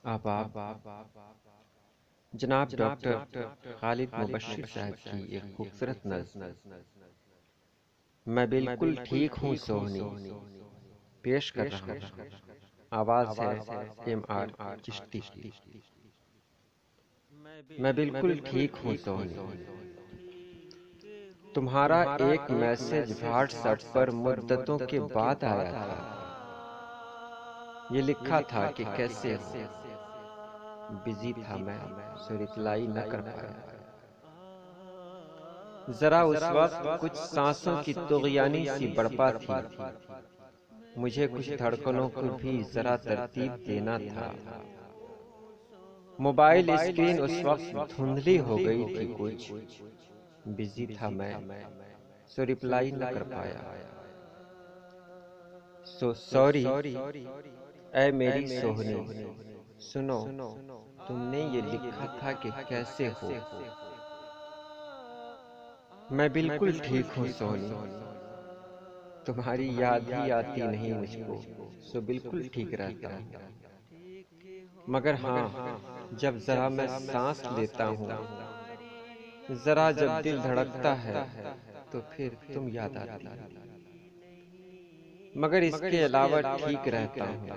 آباب جناب ڈاکٹر خالد مبشر صاحب کی ایک خوبصورت نظم میں بالکل ٹھیک ہوں سوہنی پیش کر رہا ہوں۔ آواز ہے ایم آر چشتی کی۔ میں بالکل ٹھیک ہوں سوہنی، تمہارا ایک میسج واٹس ایپ پر مدتوں کے بعد آیا تھا۔ یہ لکھا تھا کہ کیسے ہو، بزی تھا میں سو رپلائی نہ کر پایا۔ ذرا اس وقت کچھ سانسوں کی طغیانی سی بڑپا تھی، مجھے کچھ دھڑکنوں کو بھی ذرا ترتیب دینا تھا۔ موبائل اسکرین اس وقت دھندلی ہو گئی تھی، کچھ بزی تھا میں سو رپلائی نہ کر پایا۔ سو سوری اے میری سوہنی، سنو تم نے یہ لکھا تھا کہ کیسے ہو۔ میں بالکل ٹھیک ہوں سونی، تمہاری یاد ہی آتی نہیں مجھ کو، سو بالکل ٹھیک رہتا ہوں۔ مگر ہاں، جب ذرا میں سانس لیتا ہوں، ذرا جب دل دھڑکتا ہے تو پھر تم یاد آتی ہے۔ مگر اس کے علاوہ ٹھیک رہتا ہوں۔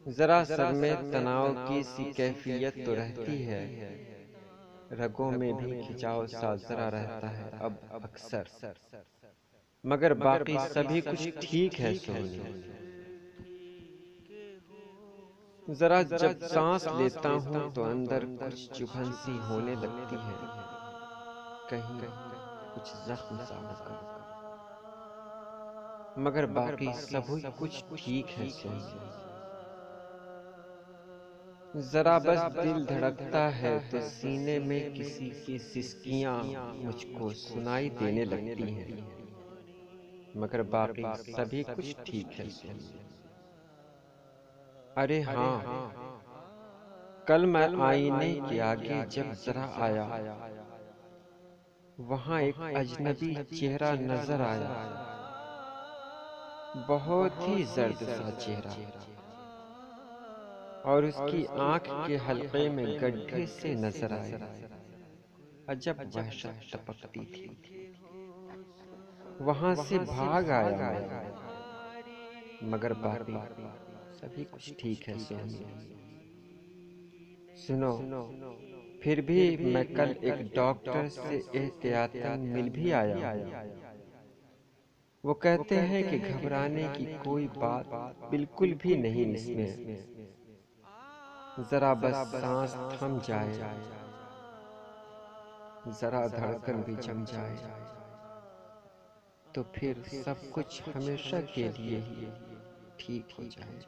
ذرا سر میں تناؤ کی سی کیفیت تو رہتی ہے، رگوں میں بھی کھچاؤ سا ذرا رہتا ہے اب اکثر، مگر باقی سبھی کچھ ٹھیک ہے سونی۔ ذرا جب سانس لیتا ہوں تو اندر کچھ چبھن سی ہونے لگتی ہے، کہیں کچھ زخم سا ہو کر، مگر باقی سبھی کچھ ٹھیک ہے سونی۔ ذرا بس دل دھڑکتا ہے تو سینے میں کسی کی سسکیاں مجھ کو سنائی دینے لگتی ہیں، مگر باقی سبھی کچھ ٹھیک ہے سونی۔ ارے ہاں، کل میں آئینے کے آگے جب ذرا آیا، وہاں ایک اجنبی چہرہ نظر آیا، بہت ہی زرد سا چہرہ، اور اس کی آنکھ کے حلقے میں گڈھے سے نظر آئے، عجب وحشت ٹپکتی تھی۔ وہاں سے بھاگ آیا میں، مگر باقی سبھی کچھ ٹھیک ہے سونی۔ سنو، پھر بھی میں کل ایک ڈاکٹر سے احتیاطاً مل بھی آیا ہوں۔ وہ کہتے ہیں کہ گھبرانے کی کوئی بات بالکل بھی نہیں اس میں، ذرا بس سانس تھم جائے، ذرا دھڑکن بھی جم جائے، تو پھر سب کچھ ہمیشہ کے لیے ہی ٹھیک ہو جائے۔